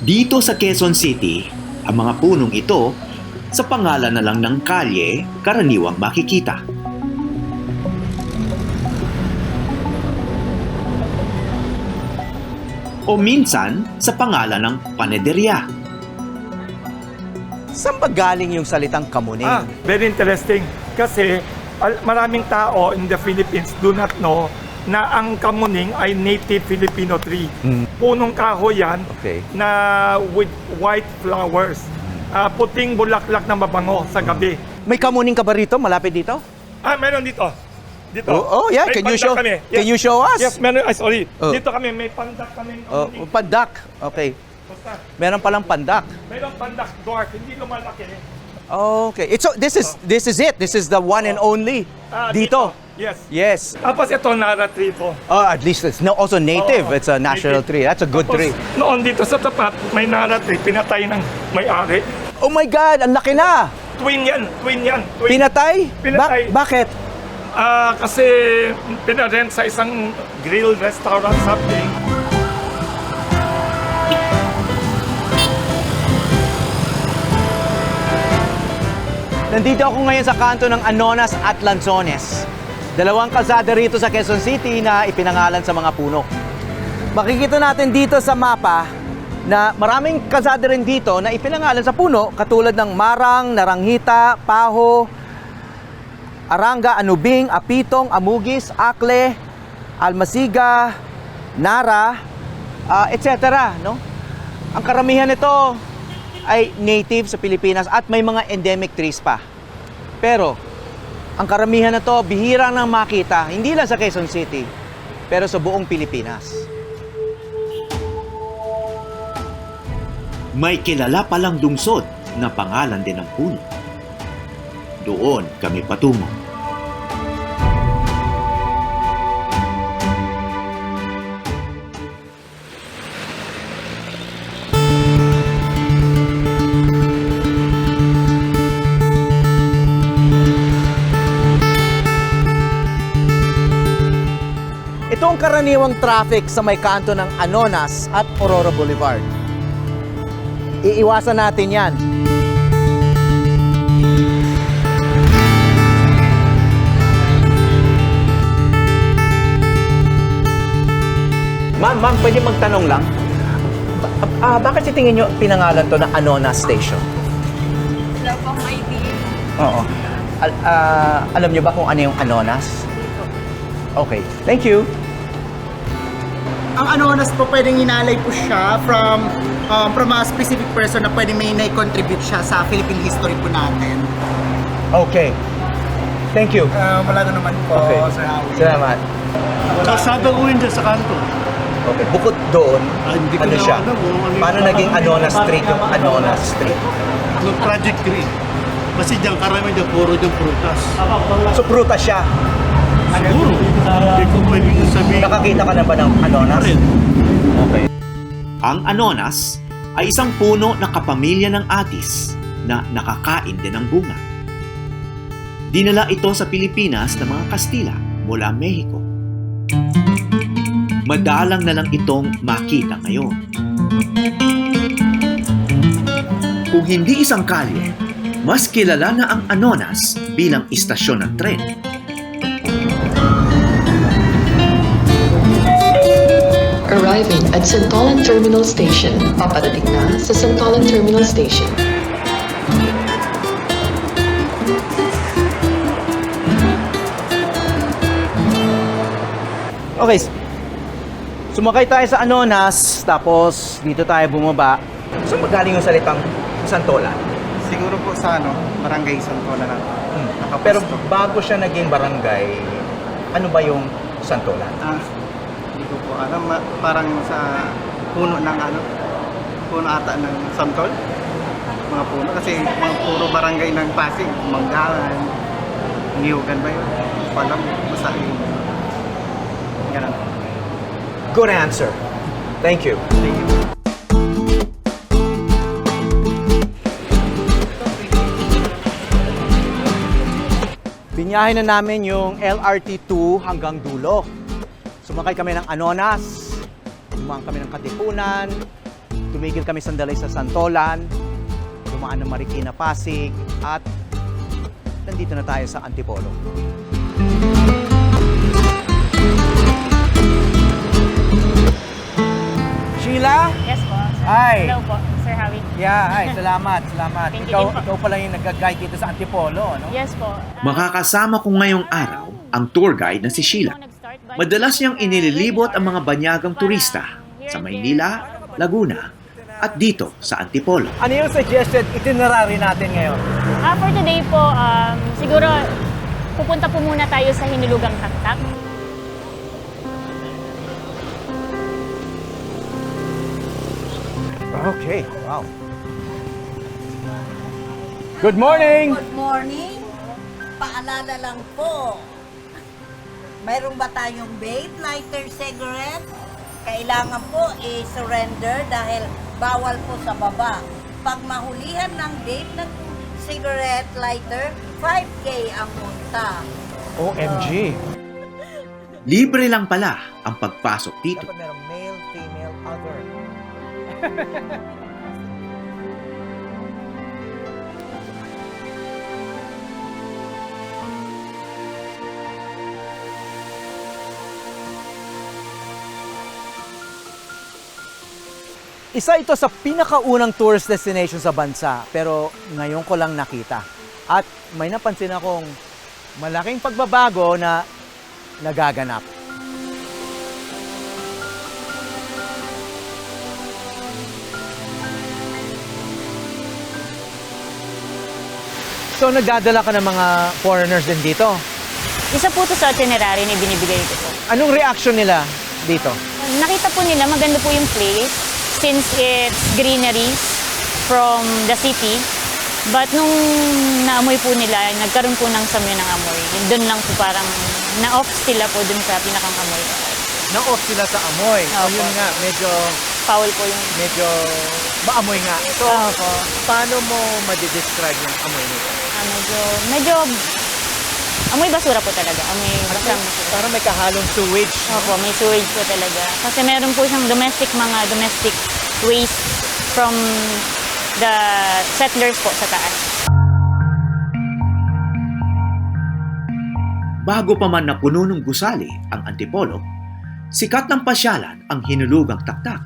Dito sa Quezon City, ang mga punong ito, sa pangalan na lang ng kalye, karaniwang makikita. O minsan, sa pangalan ng panederya. Saan ba galing yung salitang kamuning? Very interesting. Kasi maraming tao in the Philippines do not know na ang kamuning ay native Filipino tree. Punong kahoy yan na with white flowers. Puting bulaklak na mabango sa gabi. May kamuning ka ba rito? Malapit dito? Meron dito. Dito. Oh, yeah. May Can you pandak show? kami. Can you show us? Yes, meron. Sorry. Oh. Dito kami, may pandak kami. Pandak. Okay. Basta. Meron palang pandak. Mayroong pandak dwarf, hindi lumalaki. Okay. This is it. This is the one and only. Dito. Yes. Yes. Tapos ito, Nara tree to. At least it's also native. Oo, It's a natural native. tree. That's a good Tapos, tree. noon dito sa tapat, may Nara tree, pinatay ng may-ari. Oh my God! Ang laki na! Twin yan. Pinatay? Pinatay. Bakit? Kasi pinarent sa isang grill restaurant something. Nandito ako ngayon sa kanto ng Anonas at Lanzones. Dalawang kalsada rito sa Quezon City na ipinangalan sa mga puno. Makikita natin dito sa mapa na maraming kalsada rin dito na ipinangalan sa puno katulad ng Marang, Naranghita, Paho, Aranga, Anubing, Apitong, Amugis, Akle, Almasiga, Nara, etc. No? Ang karamihan nito ay native sa Pilipinas at may mga endemic trees pa. Pero ang karamihan na to bihira nang makita, hindi lang sa Quezon City, pero sa buong Pilipinas. May kilala palang lungsod na pangalan din ng puno. Doon kami patungo. Ito ang karaniwang traffic sa may kanto ng Anonas at Aurora Boulevard. Iiwasan natin yan. Ma'am, pwede magtanong lang? Bakit sa tingin nyo pinangalan to na Anonas Station? Wala pong idea. Oo. Alam nyo ba kung ano yung Anonas? Okay, thank you. Ang Anonas po, pwedeng inalay po siya from a specific person na pwedeng may na-contribute siya sa Philippine history po natin. Okay. Thank you. Wala na naman po. Okay. Salamat. Kalsada ko yun dyan sa kanto. Okay. Bukod doon, Hindi ko ano na siya? alam kung ano yung Paano naging Anonas Street yung Anonas Street? Yung Project 3. Kasi dyan karami dyan, puro dyan prutas. So, prutas siya. Siguro. Hindi ko pwedeng sabihin. Nakakita ka na ba ng Anonas? Rin. Okay. Ang Anonas ay isang puno na kapamilya ng atis na nakakain din ng bunga. Dinala ito sa Pilipinas ng mga Kastila mula Mexico. Madalang na lang itong makita ngayon. Kung hindi isang kalye, mas kilala na ang Anonas bilang istasyon ng tren. Arriving at Santolan Terminal Station. Paparating na sa Santolan Terminal Station. Okay. Sumakay tayo sa Anonas, tapos dito tayo bumaba. So, magaling yung salitang Santolan? Siguro po sa Barangay Santolan na Pero bago siya naging barangay, ano ba yung Santolan? Hindi ko po alam. Parang sa puno ng puno ata ng Santol. Mga puno. Kasi mga puro barangay ng Pasig. Manggalan, Niyugan ba yun? Hindi ko alam. Basta yun. Ganun. Good answer. Thank you. Thank you. Binyahin na namin yung LRT2 hanggang dulo. Sumakay kami ng Anonas, umang kami ng Katipunan, tumigil kami sandali sa Santolan, dumaan ng Marikina, Pasig, at nandito na tayo sa Antipolo. Sheila? Yes po. Sir. Hi. Hello po, Sir Howie. Yeah, hi. Salamat. Thank you Ikaw, din po. ikaw pala yung nag-guide dito sa Antipolo, no? Yes po. Makakasama ko ngayong araw ang tour guide na si Sheila. Madalas niyang inililibot ang mga banyagang turista sa Maynila, Laguna, at dito sa Antipolo. Ano yung suggested itinerary natin ngayon? For today po, siguro pupunta po muna tayo sa Hinulugang Taktak. Okay, wow. Good morning! Good morning. Paalala lang po. Mayroon ba tayong vape, lighter, cigarette? Kailangan po i-surrender dahil bawal po sa baba. Pag mahulihan ng vape, ng cigarette, lighter, 5K ang multa. OMG! Libre lang pala ang pagpasok dito. Dapat merong male, female, other. Isa ito sa pinakaunang tourist destination sa bansa, pero ngayon ko lang nakita. At may napansin akong malaking pagbabago na nagaganap. So nagdadala ka ng mga foreigners din dito. Isa po to sa itinerary na binibigay ko po. Anong reaction nila dito? Nakita po nila maganda po yung place since it's greeneries from the city. But nung naamoy po nila, nagkaroon po ng samyo ng amoy. Doon lang po parang na-off sila po doon sa pinakang amoy. Na-off sila sa amoy. So Opo. yun nga, medyo Foul po yung... maamoy nga. So, Opo. paano mo madidescribe yung amoy nito? Medyo amoy basura po talaga. Amoy basura. Parang may kahalong sewage. Opo, may sewage po talaga. Kasi meron po siyang mga domestic waste from the settlers po sa taas. Bago pa man napuno ng gusali ang Antipolo, sikat ng pasyalan ang Hinulugang Taktak.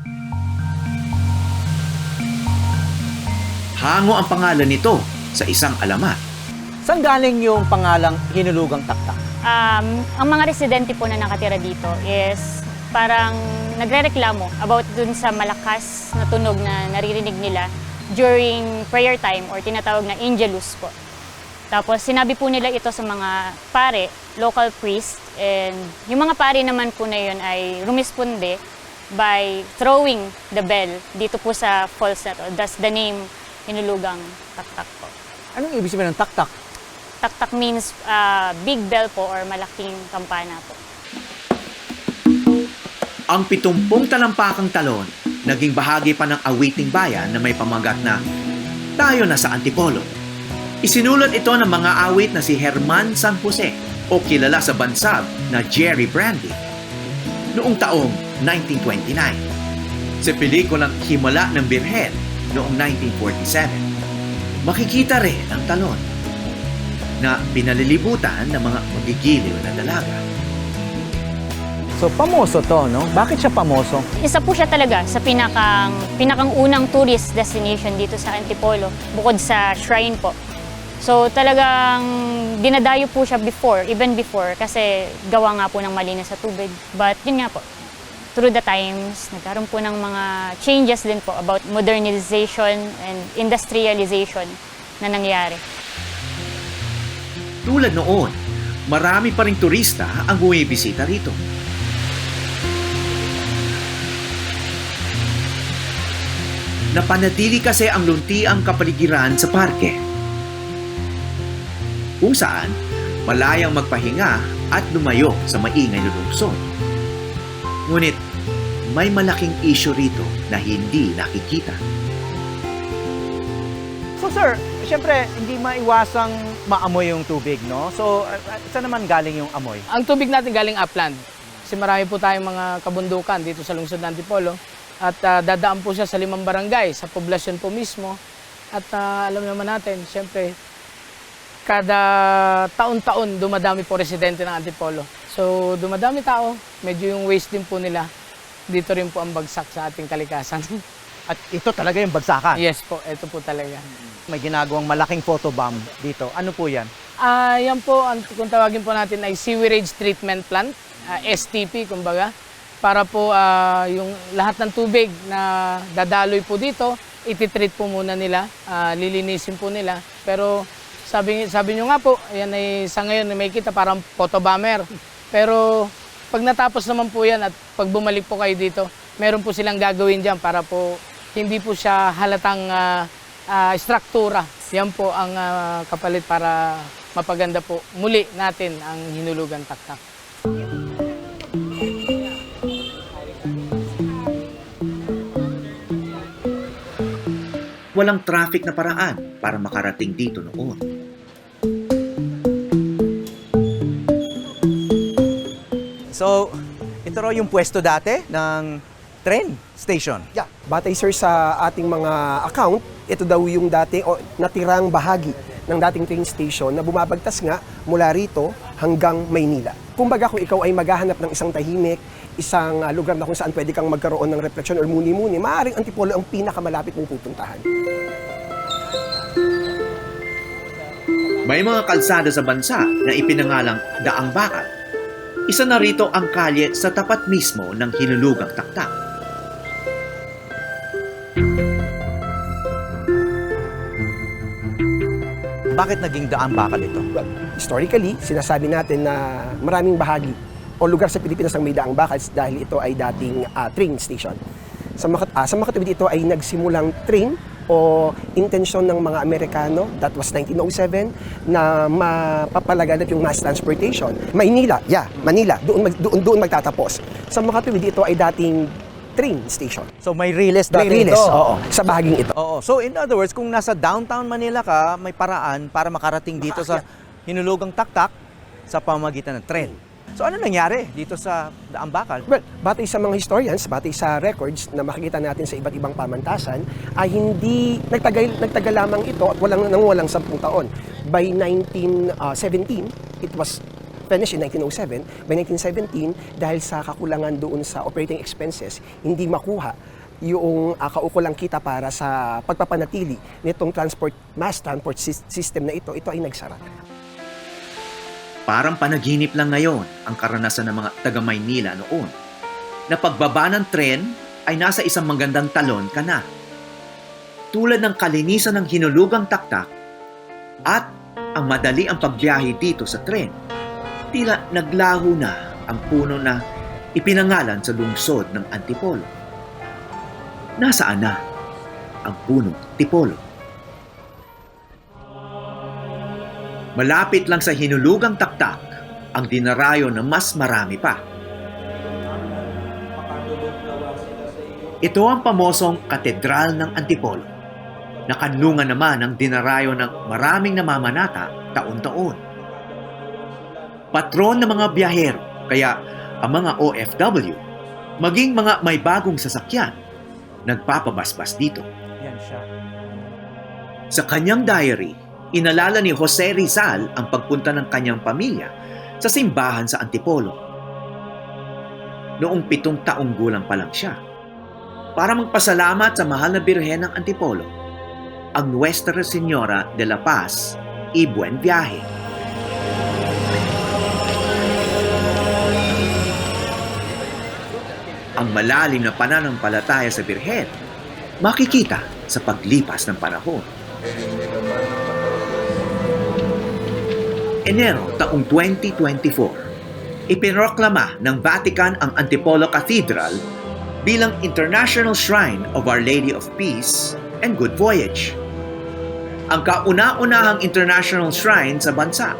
Hango ang pangalan nito sa isang alamat. Saan galing yung pangalang Hinulugang Taktak? Ang mga residente po na nakatira dito is parang nagrereklamo about dun sa malakas na tunog na naririnig nila during prayer time or tinatawag na angelus po. Tapos sinabi po nila ito sa mga pare, local priest, and yung mga pare naman po na yun ay rumisponde by throwing the bell dito po sa falls na to. That's the name Hinulugang Taktak po. Anong ibig sabihin ng taktak? Taktak means big bell po or malaking kampana po. Ang 70 talampakang talon, naging bahagi pa ng awiting bayan na may pamagat na tayo na sa Antipolo. Isinulat ito ng mga awit na si Herman San Jose o kilala sa bansag na Jerry Brandy noong taong 1929. Sa pelikulang Himala ng Birhen noong 1947, makikita rin ang talon na pinalilibutan ng mga magigiliw na dalaga. So, pamoso to, no? Bakit siya pamoso? Isa po siya talaga sa pinakang unang tourist destination dito sa Antipolo, bukod sa shrine po. So talagang dinadayo po siya even before, kasi gawa nga po ng malinis sa tubig. But yun nga po, through the times, nagkaroon po ng mga changes din po about modernization and industrialization na nangyari. Tulad noon, marami pa ring turista ang bumibisita rito. Napanatili kasi ang luntiang kapaligiran sa parke, kung saan malayang magpahinga at lumayo sa maingay na lungsod. Ngunit may malaking issue rito na hindi nakikita. So, sir, siyempre, hindi maiwasang maamoy yung tubig, no? So, saan naman galing yung amoy? Ang tubig natin galing upland. Kasi marami po tayong mga kabundukan dito sa lungsod ng Antipolo. At dadaan po siya sa 5 barangay, sa poblasyon po mismo. At alam naman natin, siyempre, kada taon-taon dumadami po residente ng Antipolo. So dumadami tao, medyo yung waste din po nila. Dito rin po ang bagsak sa ating kalikasan. At ito talaga yung bagsakan. Yes po, ito po talaga. May ginagawang malaking photobomb dito. Ano po yan? Yan po, kung tawagin po natin ay sewerage treatment plant, STP kumbaga. Para po yung lahat ng tubig na dadaloy po dito, ititreat po muna nila, lilinisin po nila. Pero sabi nyo nga po, yan ay sa ngayon may kita parang photobomber. Pero pag natapos naman po yan at pag bumalik po kayo dito, meron po silang gagawin dyan para po hindi po siya halatang struktura. Yan po ang kapalit para mapaganda po muli natin ang Hinulugang Taktak. Walang traffic na paraan para makarating dito noon. So, ito raw yung pwesto dati ng train station. Yeah, batay sir sa ating mga account, ito daw yung dati o natirang bahagi ng dating train station na bumabagtas nga mula rito hanggang Maynila. Kumbaga kung ikaw ay maghahanap ng isang tahimik, isang lugar na kung saan pwede kang magkaroon ng refleksyon or muni-muni, maaaring Antipolo ang pinakamalapit mong pupuntahan. May mga kalsada sa bansa na ipinangalang Daang Bakal. Isa na rito ang kalye sa tapat mismo ng Hinulugang Taktak. Bakit naging Daang Bakal ito? Well, historically, sinasabi natin na maraming bahagi o lugar sa Pilipinas ang may daang bakal dahil ito ay dating train station. Sa makatuwid ito ay nagsimulang train o intensyon ng mga Amerikano, that was 1907, na mapapalaganap yung mass transportation. Manila, doon magtatapos. Sa makatuwid ito ay dating train station. So may riles May dati riles, ito. oo, sa bahaging ito. Oo. So in other words, kung nasa downtown Manila ka, may paraan para makarating dito sa Hinulugang Taktak sa pamamagitan ng tren. So ano nangyari dito sa Daang Bakal? Well, batay sa mga historians, batay sa records na makikita natin sa iba't ibang pamantasan, ay hindi nagtagal lamang ito at walang 10 taon. By 1917, it was finished in 1907. By 1917, dahil sa kakulangan doon sa operating expenses, hindi makuha yung kaukulang kita para sa pagpapanatili nitong mass transport system na ito ay nagsara. Parang panaginip lang ngayon ang karanasan ng mga taga-Maynila noon. Na pagbaba ng tren ay nasa isang magandang talon ka na. Tulad ng kalinisan ng Hinulugang Taktak at ang madali ang pagbiyahe dito sa tren. Tila naglaho na ang puno na ipinangalan sa lungsod ng Antipolo. Nasaan na ang punong Tipolo? Malapit lang sa Hinulugang Taktak ang dinarayo na mas marami pa. Ito ang pamosong Katedral ng Antipolo. Nakanlungan naman ang dinarayo ng maraming namamanata taon-taon. Patron ng mga biyahero, kaya ang mga OFW, maging mga may bagong sasakyan, nagpapabasbas dito. Yan siya. Sa kanyang diary, inalala ni Jose Rizal ang pagpunta ng kanyang pamilya sa simbahan sa Antipolo. Noong 7 taong gulang pa lang siya. Para magpasalamat sa mahal na Birhen ng Antipolo, ang Nuestra Señora de la Paz y Buen Viaje. Ang malalim na pananampalataya sa Birhen, makikita sa paglipas ng panahon. Enero taong 2024, ipinroklama ng Vatican ang Antipolo Cathedral bilang International Shrine of Our Lady of Peace and Good Voyage. Ang kauna-unahang international shrine sa bansa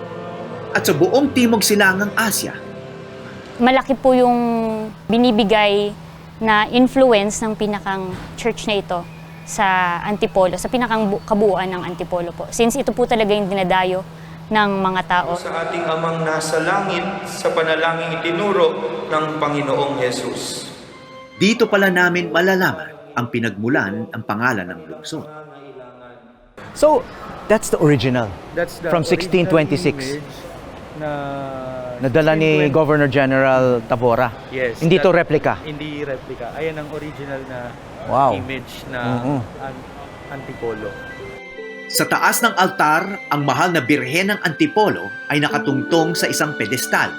at sa buong Timog Silangang Asya. Malaki po yung binibigay na influence ng pinakang church na ito sa Antipolo, sa pinakang kabuuan ng Antipolo po. Since ito po talaga yung dinadayo ng mga tao. Sa ating Amang nasa langit, sa panalangin itinuro ng Panginoong Yesus. Dito pala namin malalaman ang pinagmulan ang pangalan ng lungsod. So, that's the original. That's the From original 1626. image na Nadala ni 1620. Governor General Tabora. Yes. Hindi to that- replica. Hindi replica. Ayan ang original na Wow. image na Oo. Antipolo. Sa taas ng altar, ang mahal na birhen ng Antipolo ay nakatungtong sa isang pedestal.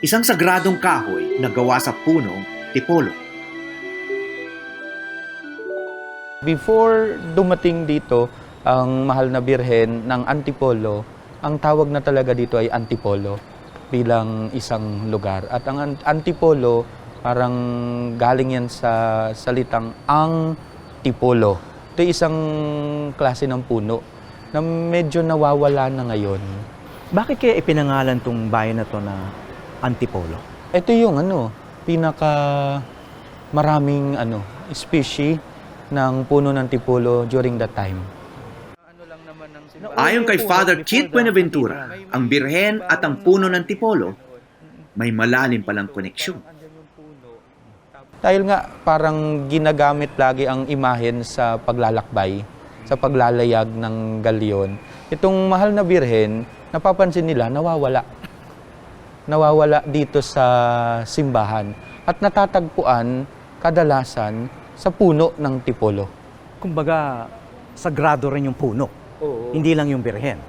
Isang sagradong kahoy na gawa sa punong tipolo. Before dumating dito ang mahal na birhen ng Antipolo, ang tawag na talaga dito ay Antipolo bilang isang lugar. At ang Antipolo, parang galing yan sa salitang ang tipolo. Ito ay isang klase ng puno na medyo nawawala na ngayon. Bakit kaya ipinangalan tong bayan na to na Antipolo? Ito yung pinaka maraming species ng puno ng tipolo during that time. Ayon kay Father Kit Buenaventura, ang birhen at ang puno ng tipolo may malalim palang koneksyon. Dahil nga parang ginagamit lagi ang imahen sa paglalakbay, sa paglalayag ng galyon. Itong mahal na birhen, napapansin nila nawawala. Nawawala dito sa simbahan at natatagpuan kadalasan sa puno ng tipolo. Kumbaga, sagrado rin yung puno. Oo. Hindi lang yung birhen.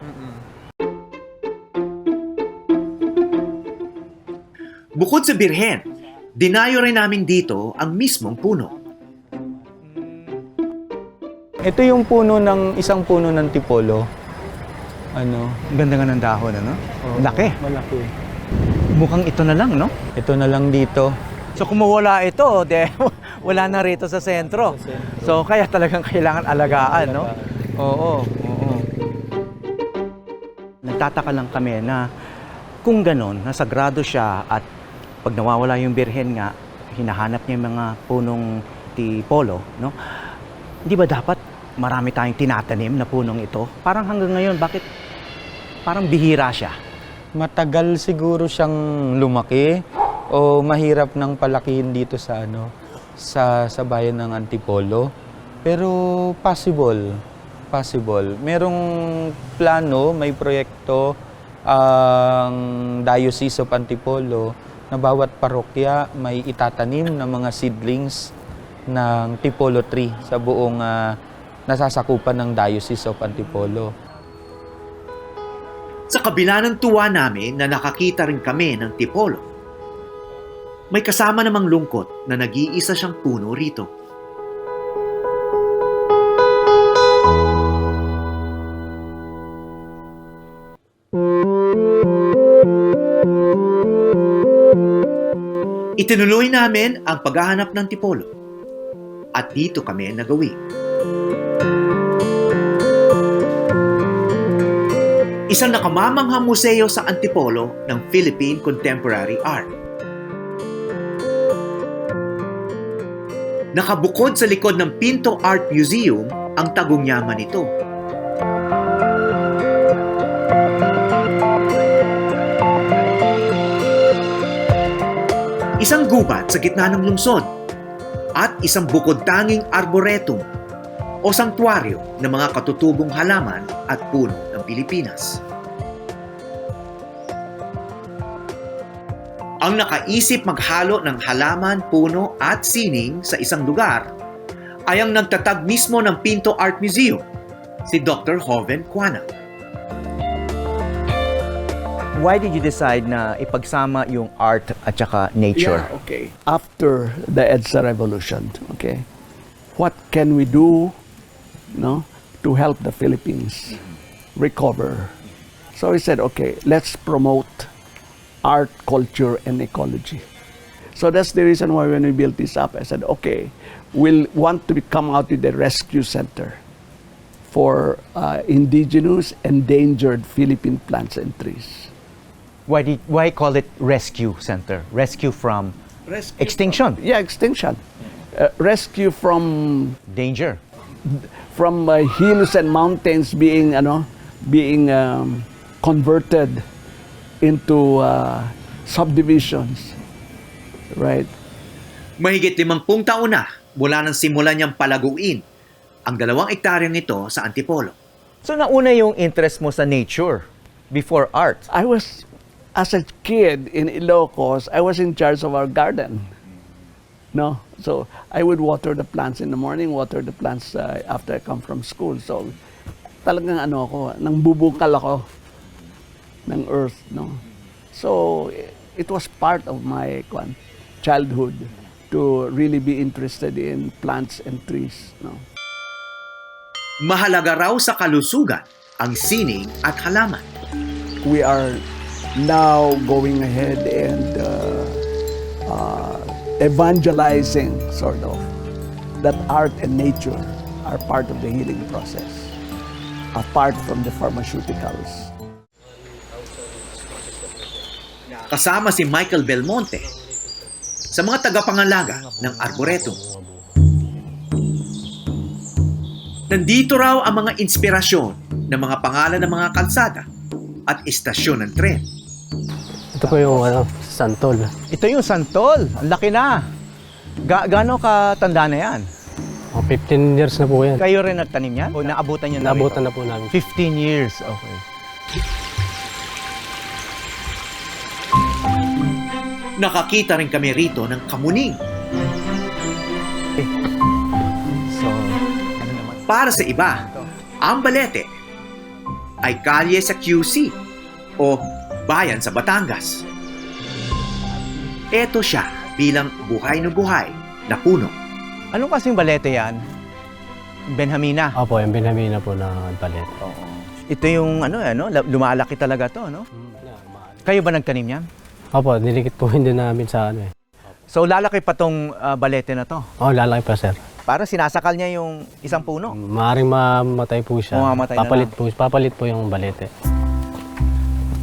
Bukod sa birhen, dinayo rin namin dito ang mismong puno. Ito yung puno ng isang puno ng tipolo. Ang ganda nga ng dahon, ano? Laki. Malaki. Mukhang ito na lang, no? Ito na lang dito. So kung mawala ito, wala na rito sa sentro. So kaya talagang kailangan alagaan, no? Oo. Nagtataka lang kami na kung ganon, nasagrado siya at pag nawawala yung birhen nga, hinahanap niya yung mga punong tipolo, no? Hindi ba dapat marami tayong tinatanim na punong ito? Parang hanggang ngayon, bakit parang bihira siya? Matagal siguro siyang lumaki o mahirap nang palakihin dito sa sa bayan ng Antipolo. Pero possible. Merong plano, may proyekto ang Diocese of Antipolo na bawat parokya may itatanim ng mga seedlings ng Tipolo tree sa buong nasasakupan ng Diocese of Antipolo. Sa kabila ng tuwa namin na nakakita rin kami ng tipolo, may kasama namang lungkot na nag-iisa siyang puno rito. Itinuloy namin ang paghahanap ng tipolo at dito kami nagawi. Isang nakamamanghang museo sa Antipolo ng Philippine Contemporary Art. Nakabukod sa likod ng Pinto Art Museum ang tagungyaman nito. Isang gubat sa gitna ng lungsod at isang bukod-tanging arboretum o sanktuaryo ng mga katutubong halaman at puno ng Pilipinas. Ang nakaisip maghalo ng halaman, puno at sining sa isang lugar ay ang nagtatag mismo ng Pinto Art Museum, si Dr. Joven Cuana. Why did you decide na ipagsama yung art at saka nature? Yeah, okay. After the EDSA revolution, okay, what can we do, to help the Philippines recover? So we said, okay, let's promote art, culture, and ecology. So that's the reason why when we built this up, I said, okay, we'll want to come out with a rescue center for indigenous, endangered Philippine plants and trees. Why call it rescue center? Rescue from extinction? Extinction. Rescue from danger. From hills and mountains being converted into subdivisions, right? Mahigit 50 taon na mula nang simulan niyang palaguin ang 2 ektaryang ito sa Antipolo. So nauna yung interest mo sa nature before art? I was, as a kid in Ilocos, I was in charge of our garden. No? So I would water the plants in the morning, water the plants after I come from school. So talagang nang bubungkal ako ng earth, no? So it was part of my childhood to really be interested in plants and trees, no? Mahalaga raw sa kalusugan ang sining at halaman. We are now going ahead and evangelizing, sort of, that art and nature are part of the healing process, apart from the pharmaceuticals. Kasama si Michael Belmonte sa mga tagapangalaga ng Arboretum. Nandito raw ang mga inspirasyon ng mga pangalan ng mga kalsada at istasyon ng tren. Ito po yung santol. Ito yung santol. Ang laki na. Gaano katanda na yan? 15 years na po yan. Kayo rin nagtanim yan? O naabutan nyo na Naabutan na po namin. 15 years, okay. Nakakita rin kami rito ng kamuning. So, para sa iba, ang Balete ay kalye sa QC o bayan sa Batangas. Ito siya bilang buhay na buhay na puno. Anong kasing balete yan? Benjamina? Opo, yung Benjamina po na balete. Ito yung lumalaki talaga to, no? Kayo ba nagtanim yan? Opo, nilikit po hindi namin sa So lalaki pa tong balete na to? Oo, lalaki pa, sir. Para sinasakal niya yung isang puno? Maaring mamatay po siya. Papalit po yung balete.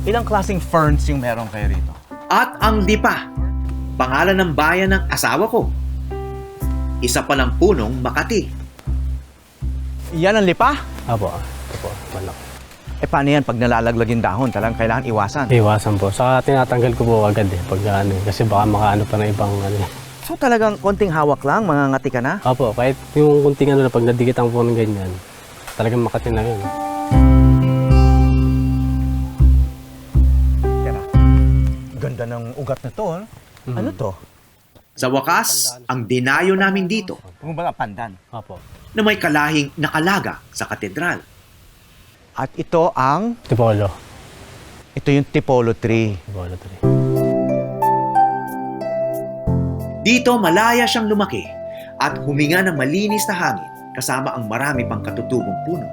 Ilang klaseng ferns yung meron kayo rito? At ang lipa, pangalan ng bayan ng asawa ko. Isa palang punong Makati. Yan ang lipa? Opo, ito po, malaki. Paano yan pag nalalaglag yung dahon? Talagang kailangan iwasan? Iwasan po. Saka tinatanggal ko po agad kasi baka makaano pa ng ibang So talagang konting hawak lang, mangangati ka na? Opo, kahit yung konting na pag nadikit ang po ng ganyan, talagang makati na yun. Ganda ng ugat na to, Ano to? Sa wakas, ang dinayo namin dito Kung baga pandan. Opo. na may kalahing nakalaga sa katedral. At ito ang? Tipolo. Ito yung Tipolo tree. Tipolo tree. Dito malaya siyang lumaki at huminga ng malinis na hangin kasama ang marami pang katutubong puno.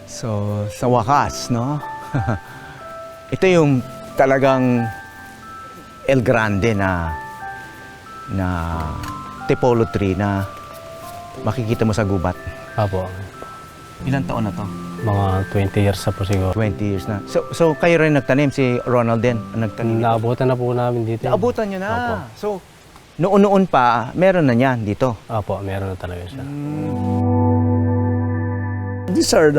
So, sa wakas, no? Ito yung talagang El Grande na Tipolo tree na makikita mo sa gubat. Opo. Ilang taon na to? Mga 20 years na po siguro. 20 years na. So kayo rin nagtanim, si Ronald din nagtanim? Naabutan na po namin dito. Naabutan nyo na? Opo. So, noon-noon pa, meron na niyan dito? Opo, meron na talaga siya. These are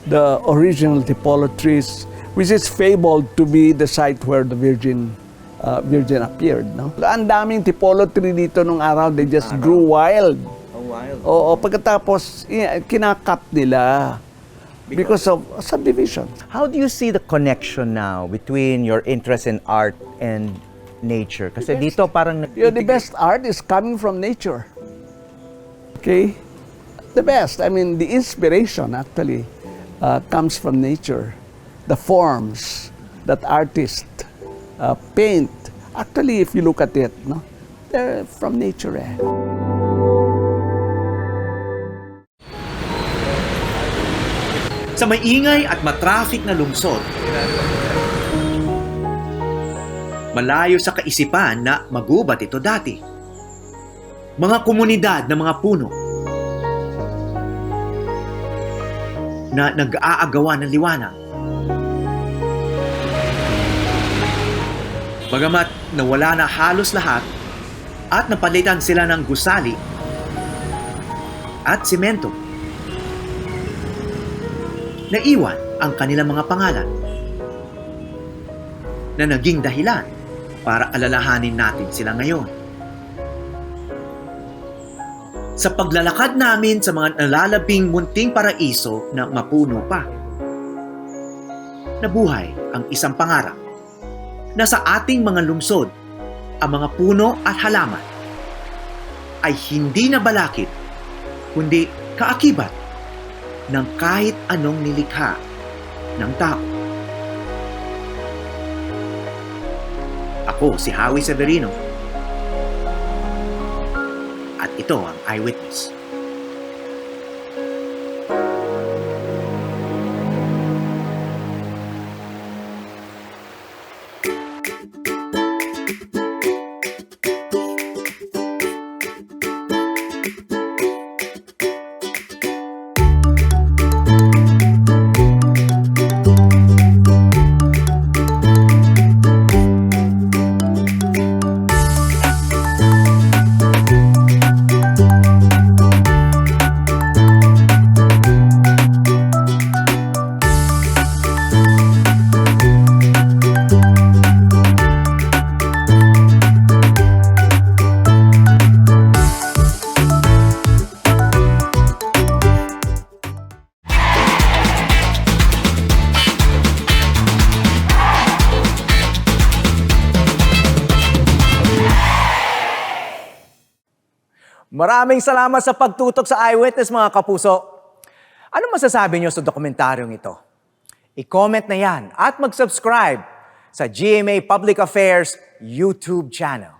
the original Tipolo trees, which is fabled to be the site where the Virgin appeared. No? Ang daming Tipolo tree dito nung araw, they just grew wild. Wild. Oo, pagkatapos kinakat nila because of subdivision. How do you see the connection now between your interest in art and nature? Kasi dito parang the best art is coming from nature. Okay? The best. I mean, the inspiration actually comes from nature. The forms that artists paint, actually, if you look at it, no, they're from nature. Sa maingay at matrafik na lungsod, malayo sa kaisipan na magubat ito dati. Mga komunidad ng mga puno na nag-aagawan ng liwanag. Bagamat nawala na halos lahat at napalitan sila ng gusali at simento. Naiwan ang kanilang mga pangalan. na naging dahilan para alalahanin natin sila ngayon. Sa paglalakad namin sa mga nalalabing munting paraiso na mapuno pa, nabuhay ang isang pangarap na sa ating mga lungsod, ang mga puno at halaman ay hindi na balakid, kundi kaakibat ng kahit anong nilikha ng tao. Ako si Howie Severino at ito ang Eyewitness. Maraming salamat sa pagtutok sa Eyewitness, mga kapuso. Ano masasabi niyo sa dokumentaryong ito? I-comment na yan at mag-subscribe sa GMA Public Affairs YouTube channel.